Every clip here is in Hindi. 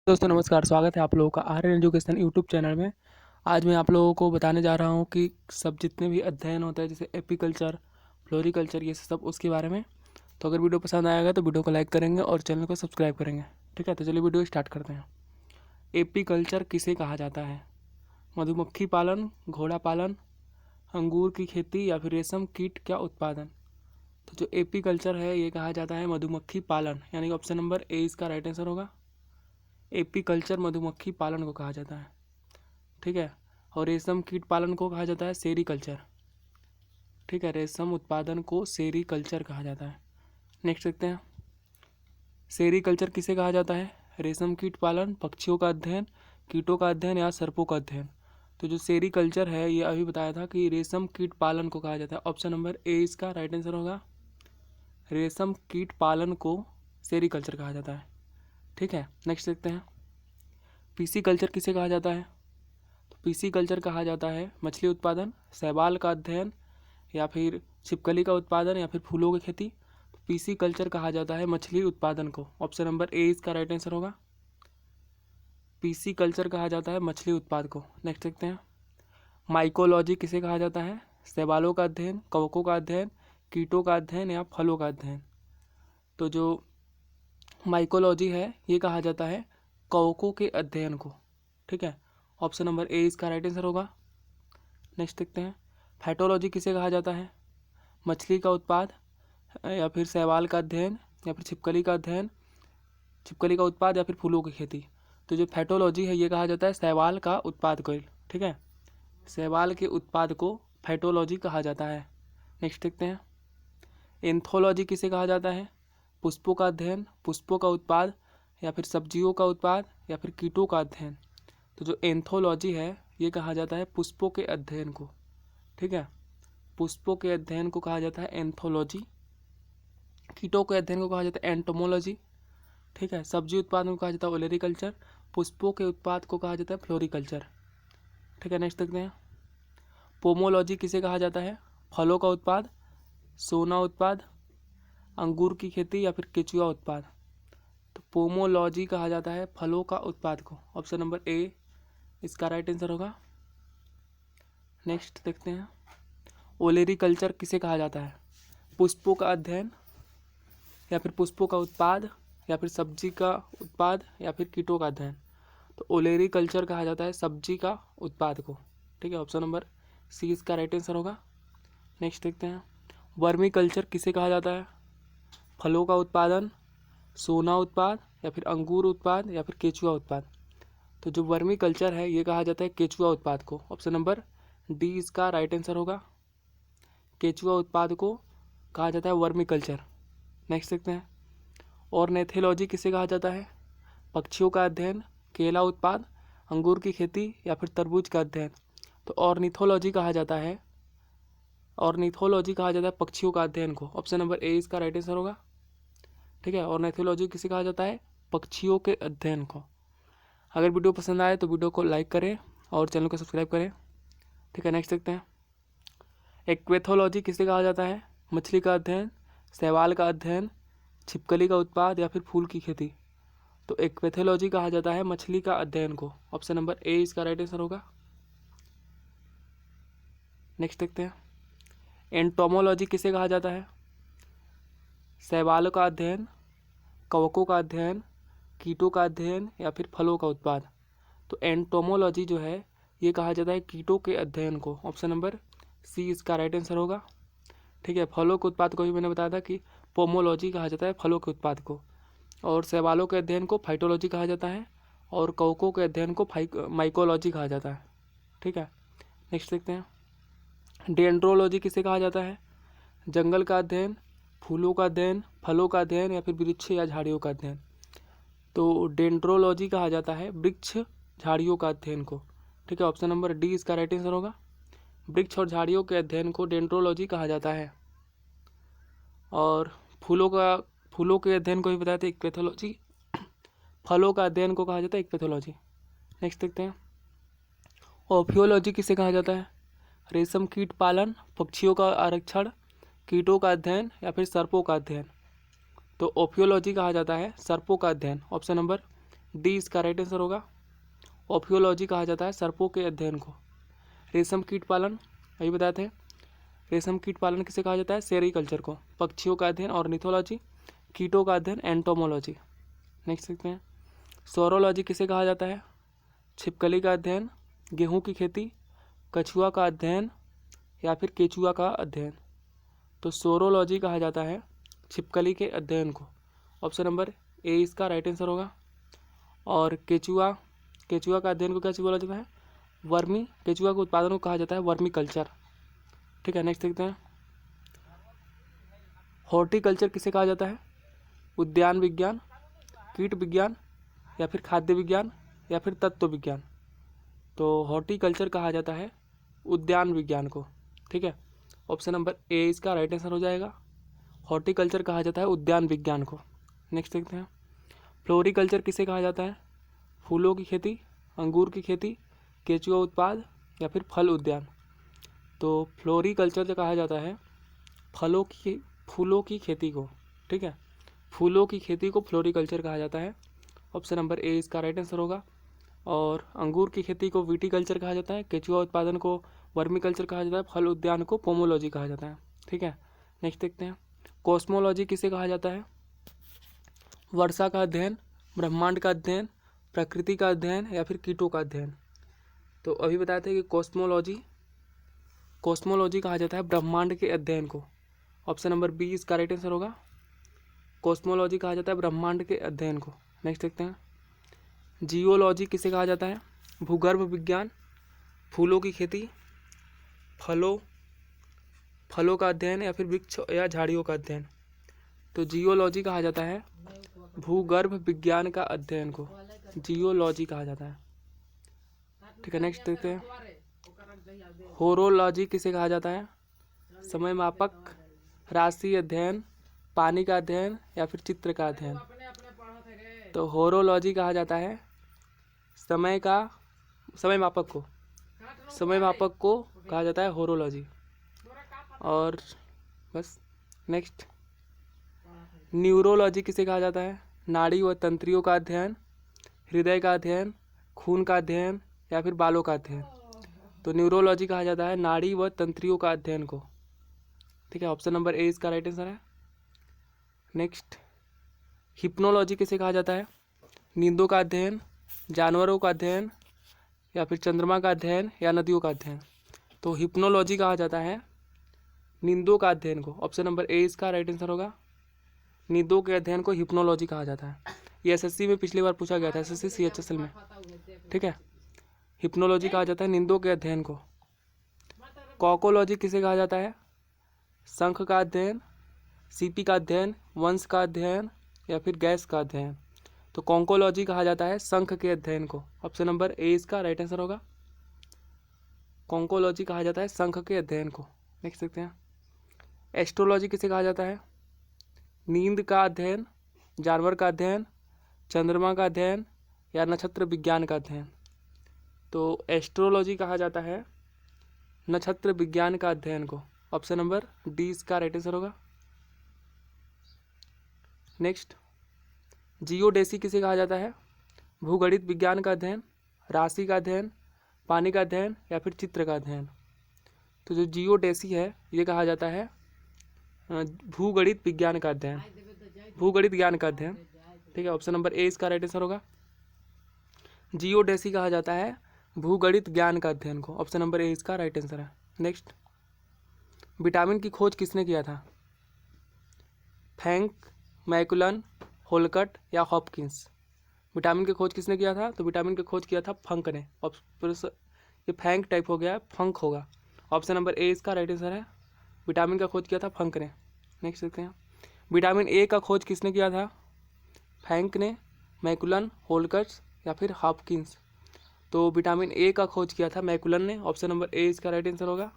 दोस्तों नमस्कार, स्वागत है आप लोगों का आर्यन एजुकेशन यूट्यूब चैनल में। आज मैं आप लोगों को बताने जा रहा हूँ कि सब जितने भी अध्ययन होता है जैसे एपीकल्चर, फ्लोरिकल्चर, ये सब उसके बारे में। तो अगर वीडियो पसंद आएगा तो वीडियो को लाइक करेंगे और चैनल को सब्सक्राइब करेंगे। ठीक है, तो चलिए वीडियो स्टार्ट करते हैं। एपीकल्चर किसे कहा जाता है? मधुमक्खी पालन, घोड़ा पालन, अंगूर की खेती या फिर रेशम कीट का उत्पादन। तो जो एपीकल्चर है ये कहा जाता है मधुमक्खी पालन, यानी ऑप्शन नंबर ए इसका राइट आंसर होगा। एपीकल्चर मधुमक्खी पालन को कहा जाता है। ठीक है, और रेशम कीट पालन को कहा जाता है सेरीकल्चर। ठीक है, रेशम उत्पादन को सेरीकल्चर कहा जाता है। नेक्स्ट देखते हैं, सेरीकल्चर किसे कहा जाता है? रेशम कीट पालन, पक्षियों का अध्ययन, कीटों का अध्ययन या सर्पों का अध्ययन। तो जो सेरीकल्चर है ये अभी बताया था कि रेशम कीट पालन को कहा जाता है। ऑप्शन नंबर ए इसका राइट आंसर होगा। रेशम कीट पालन को सेरीकल्चर कहा जाता है। ठीक है, नेक्स्ट देखते हैं, पीसी कल्चर किसे कहा जाता है? तो पीसी कल्चर कहा जाता है मछली उत्पादन, शैवाल का अध्ययन या फिर छिपकली का उत्पादन या फिर फूलों की खेती। तो पीसी कल्चर कहा जाता है मछली उत्पादन को। ऑप्शन नंबर ए इसका राइट आंसर होगा। पीसी कल्चर कहा जाता है मछली उत्पाद को। नेक्स्ट देखते हैं, माइकोलॉजी किसे कहा जाता है? शैवालों का अध्ययन, कवकों का अध्ययन, कीटों का अध्ययन या फलों का अध्ययन। तो जो माइकोलॉजी है ये कहा जाता है कवकों के अध्ययन को। ठीक है, ऑप्शन नंबर ए इसका राइट आंसर होगा। नेक्स्ट देखते हैं, फाइटोलॉजी किसे कहा जाता है? मछली का उत्पाद या फिर शैवाल का अध्ययन या फिर छिपकली का अध्ययन, छिपकली का उत्पाद या फिर फूलों की खेती। तो जो फाइटोलॉजी है ये कहा जाता है शैवाल का उत्पाद को। ठीक है, शैवाल के उत्पाद को फाइटोलॉजी कहा जाता है। नेक्स्ट देखते हैं, एंथोलॉजी किसे कहा जाता है? पुष्पों का अध्ययन, पुष्पों का उत्पाद या फिर सब्जियों का उत्पाद या फिर कीटों का अध्ययन। तो जो एंथोलॉजी है ये कहा जाता है पुष्पों के अध्ययन को। ठीक है, पुष्पों के अध्ययन को कहा जाता है एंथोलॉजी। कीटों के अध्ययन को कहा जाता है एंटोमोलॉजी। ठीक है, सब्जी उत्पादन को कहा जाता है ओलेरिकल्चर, पुष्पों के उत्पाद को कहा जाता है फ्लोरिकल्चर। ठीक है, नेक्स्ट देखते हैं, पोमोलॉजी किसे कहा जाता है? फलों का उत्पाद, सोना उत्पाद, अंगूर की खेती या फिर केचुआ उत्पाद। तो पोमोलॉजी कहा जाता है फलों का उत्पाद को। ऑप्शन नंबर ए इसका राइट आंसर होगा। नेक्स्ट देखते हैं, ओलेरिकल्चर किसे कहा जाता है? पुष्पों का अध्ययन या फिर पुष्पों का उत्पाद या फिर सब्जी का उत्पाद या फिर कीटों का अध्ययन। तो ओलेरिकल्चर कहा जाता है सब्जी का उत्पाद को। ठीक है, ऑप्शन नंबर सी इसका राइट आंसर होगा। नेक्स्ट देखते हैं, वर्मी कल्चर किसे कहा जाता है? फलों का उत्पादन, सोना उत्पाद या फिर अंगूर उत्पाद या फिर केचुआ उत्पाद। तो जो वर्मी कल्चर है ये कहा जाता है केचुआ उत्पाद को। ऑप्शन नंबर डी इसका राइट आंसर होगा। केचुआ उत्पाद को कहा जाता है वर्मी कल्चर। नेक्स्ट देखते हैं, ऑर्निथोलॉजी किसे कहा जाता है? पक्षियों का अध्ययन, केला उत्पाद, अंगूर की खेती या फिर तरबूज का अध्ययन। तो ऑर्निथोलॉजी कहा जाता है, ऑर्निथोलॉजी कहा जाता है पक्षियों का अध्ययन को। ऑप्शन नंबर ए इसका राइट आंसर होगा। ठीक है, ऑर्निथोलॉजी किसे कहा जाता है? पक्षियों के अध्ययन को। अगर वीडियो पसंद आए तो वीडियो को लाइक करें और चैनल को सब्सक्राइब करें। ठीक है, नेक्स्ट देखते हैं, एक्वेथोलॉजी किसे कहा जाता है? मछली का अध्ययन, शैवाल का अध्ययन, छिपकली का उत्पाद या फिर फूल की खेती। तो एक्वेथोलॉजी कहा जाता है मछली का अध्ययन को। ऑप्शन नंबर ए इसका राइट आंसर होगा। नेक्स्ट देखते हैं, एंटोमोलॉजी किसे कहा जाता है? शैवाल का अध्ययन, कवकों का अध्ययन, कीटों का अध्ययन या फिर फलों का उत्पाद। तो एंटोमोलॉजी जो है ये कहा जाता है कीटों के अध्ययन को। ऑप्शन नंबर सी इसका राइट आंसर होगा। ठीक है, फलों के उत्पाद को भी मैंने बताया था कि पोमोलॉजी कहा जाता है फलों के उत्पाद को, और शैवालों के अध्ययन को फाइटोलॉजी कहा जाता है, और कवकों के अध्ययन को माइकोलॉजी कहा जाता है। ठीक है, नेक्स्ट देखते हैं, डेंड्रोलॉजी किसे कहा जाता है? जंगल का अध्ययन, फूलों का अध्ययन, फलों का अध्ययन या फिर वृक्ष या झाड़ियों का अध्ययन। तो डेंड्रोलॉजी कहा जाता है वृक्ष झाड़ियों का अध्ययन को। ठीक है, ऑप्शन नंबर डी इसका राइट आंसर होगा। वृक्ष और झाड़ियों के अध्ययन को डेंड्रोलॉजी कहा जाता है। और फूलों के अध्ययन को भी बताते हैं इक्वेथोलॉजी, फलों का अध्ययन को कहा जाता है इक्वेथोलॉजी। नेक्स्ट देखते हैं, ओफियोलॉजी किसे कहा जाता है? रेशम कीट पालन, पक्षियों का आरक्षण, कीटों का अध्ययन या फिर सर्पों का अध्ययन। तो ओफियोलॉजी कहा जाता है सर्पों का अध्ययन। ऑप्शन नंबर डी इसका राइट आंसर होगा। ओफियोलॉजी कहा जाता है सर्पों के अध्ययन को। रेशम कीट पालन अभी बताए थे। रेशम कीट पालन किसे कहा जाता है? सेरीकल्चर को। पक्षियों का अध्ययन ऑर्निथोलॉजी। कीटों का अध्ययन एंटोमोलॉजी। नेक्स्ट देखते हैं। सोरोलॉजी किसे कहा जाता है? छिपकली का अध्ययन, गेहूं की खेती, कछुआ का अध्ययन या फिर केचुआ का अध्ययन। तो सोरोलॉजी कहा जाता है छिपकली के अध्ययन को। ऑप्शन नंबर ए इसका राइट आंसर होगा। और केचुआ का अध्ययन को क्या बोला जाता है? वर्मी। केचुआ के उत्पादन को कहा जाता है वर्मी कल्चर। ठीक है, नेक्स्ट देखते हैं। हॉर्टिकल्चर किसे कहा जाता है? उद्यान विज्ञान, कीट विज्ञान या फिर खाद्य विज्ञान या फिर तत्व विज्ञान। तो हॉर्टिकल्चर कहा जाता है उद्यान विज्ञान को। ठीक है, ऑप्शन नंबर ए इसका राइट आंसर हो जाएगा। हॉर्टिकल्चर कहा जाता है उद्यान विज्ञान को। नेक्स्ट देखते हैं। फ्लोरिकल्चर किसे कहा जाता है? फूलों की खेती, अंगूर की खेती, केचुआ उत्पाद या फिर फल उद्यान। तो फ्लोरिकल्चर जो कहा जाता है फूलों की खेती को। ठीक है, फूलों की खेती को फ्लोरिकल्चर कहा जाता है। ऑप्शन नंबर ए इसका राइट आंसर होगा। और अंगूर की खेती को विटीकल्चर कहा जाता है, केचुआ उत्पादन को वर्मिकल्चर कहा जाता है, फल उद्यान को पोमोलॉजी कहा जाता है। ठीक है, नेक्स्ट देखते हैं। कॉस्मोलॉजी किसे कहा जाता है? वर्षा का अध्ययन, ब्रह्मांड का अध्ययन, प्रकृति का अध्ययन या फिर कीटों का अध्ययन। तो अभी बताए थे कि कॉस्मोलॉजी कहा जाता है ब्रह्मांड के अध्ययन को। ऑप्शन नंबर बी इसका राइट आंसर होगा। कॉस्मोलॉजी कहा जाता है ब्रह्मांड के अध्ययन को। नेक्स्ट देखते हैं। जियोलॉजी किसे कहा जाता है? भूगर्भ विज्ञान, फूलों की खेती, फलों का अध्ययन या फिर वृक्ष या झाड़ियों का अध्ययन। तो जियोलॉजी कहा जाता है भूगर्भ विज्ञान का अध्ययन को जियोलॉजी कहा जाता है। ठीक है, नेक्स्ट देखते हैं। होरोलॉजी किसे कहा जाता है? समय मापक, राशि अध्ययन, पानी का अध्ययन या फिर चित्र का अध्ययन। तो होरोलॉजी कहा जाता है समय मापक को कहा जाता है होरोलॉजी। और बस नेक्स्ट। न्यूरोलॉजी किसे कहा जाता है? नाड़ी व तंत्रियों का अध्ययन, हृदय का अध्ययन, खून का अध्ययन या फिर बालों का अध्ययन। तो न्यूरोलॉजी कहा जाता है नाड़ी व तंत्रियों का अध्ययन को। ठीक है, ऑप्शन नंबर ए इसका राइट आंसर है। नेक्स्ट। हिप्नोलॉजी किसे कहा जाता है? नींदों का अध्ययन, जानवरों का अध्ययन या फिर चंद्रमा का अध्ययन या नदियों का अध्ययन। तो हिप्नोलॉजी कहा जाता है नींदों का अध्ययन को। ऑप्शन नंबर ए इसका राइट आंसर होगा। नींदों के अध्ययन को हिप्नोलॉजी कहा जाता है। ये एसएससी में पिछली बार पूछा गया था, एसएससी सीएचएसएल में। ठीक है, हिप्नोलॉजी कहा जाता है नींदों के अध्ययन को। कॉकोलॉजी किसे कहा जाता है? शंख का अध्ययन, सीपी का अध्ययन, वंश का अध्ययन या फिर गैस का अध्ययन। तो कॉन्कोलॉजी कहा जाता है शंख के अध्ययन को। ऑप्शन नंबर ए इसका राइट आंसर होगा। कॉन्कोलॉजी कहा जाता है शंख के अध्ययन को। देख सकते हैं। एस्ट्रोलॉजी किसे कहा जाता है? नींद का अध्ययन, जानवर का अध्ययन, चंद्रमा का अध्ययन या नक्षत्र विज्ञान का अध्ययन। तो एस्ट्रोलॉजी कहा जाता है नक्षत्र विज्ञान का अध्ययन को। ऑप्शन नंबर डी इसका राइट आंसर होगा। नेक्स्ट। जियोडेसी किसे कहा जाता है? भूगणित विज्ञान का अध्ययन, राशि का अध्ययन, पानी का अध्ययन या फिर चित्र का अध्ययन। तो जो जियोडेसी है ये कहा जाता है भूगणित विज्ञान का अध्ययन, भूगणित ज्ञान का अध्ययन। ठीक है, ऑप्शन नंबर ए इसका राइट आंसर होगा। जियोडेसी कहा जाता है भूगणित ज्ञान का अध्ययन को। ऑप्शन नंबर ए इसका राइट आंसर है। नेक्स्ट। विटामिन की खोज किसने किया था? फ्रैंक, मैकुलन, होलकट या हॉपकिंस। विटामिन की खोज किसने किया था? तो विटामिन की खोज किया था फंक ने। ये फ्रैंक टाइप हो गया, फंक होगा। ऑप्शन नंबर ए इसका राइट आंसर है। विटामिन का खोज किया था फंक ने। नेक्स्ट देखते हैं। विटामिन ए का खोज किसने किया था? फ्रैंक ने, मैकुलन, होलकट या फिर हॉपकिंस। तो विटामिन ए का खोज किया था मैकुलन ने। ऑप्शन नंबर ए इसका राइट आंसर होगा।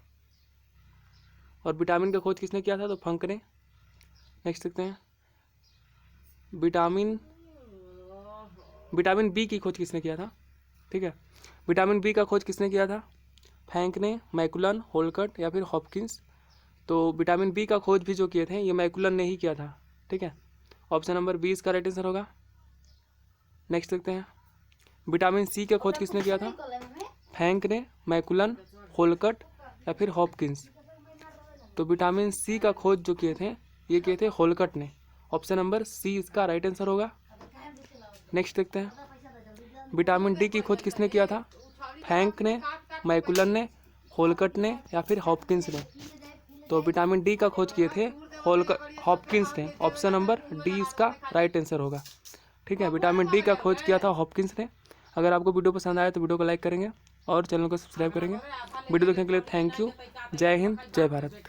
और विटामिन का खोज किसने किया था? तो फंक ने। नेक्स्ट देखते हैं। विटामिन बी की खोज किसने किया था? ठीक है, विटामिन बी का खोज किसने किया था? फ्रैंक ने, मैकुलन, होलकट या फिर हॉपकिंस। तो विटामिन बी का खोज भी जो किए थे ये मैकुलन ने ही किया था। ठीक है, ऑप्शन नंबर बी इसका राइट आंसर होगा। नेक्स्ट देखते हैं, विटामिन सी की खोज किसने किया था? फ्रैंक ने, मैकुलन, होलकट या फिर हॉपकिंस? तो विटामिन सी का खोज जो किए थे ये किए थे होलकट ने। ऑप्शन नंबर सी इसका राइट आंसर होगा। नेक्स्ट देखते हैं, विटामिन डी की खोज किसने किया था? फ्रैंक ने, मैकुलन ने, होलकट ने या फिर हॉपकिंस ने? तो विटामिन डी का खोज किए थे हॉपकिंस ने। ऑप्शन नंबर डी इसका राइट आंसर होगा। ठीक है, विटामिन डी का खोज किया था हॉपकिंस ने। अगर आपको वीडियो पसंद आए तो वीडियो को लाइक करेंगे और चैनल को सब्सक्राइब करेंगे। वीडियो देखने के लिए थैंक यू। जय हिंद, जय भारत।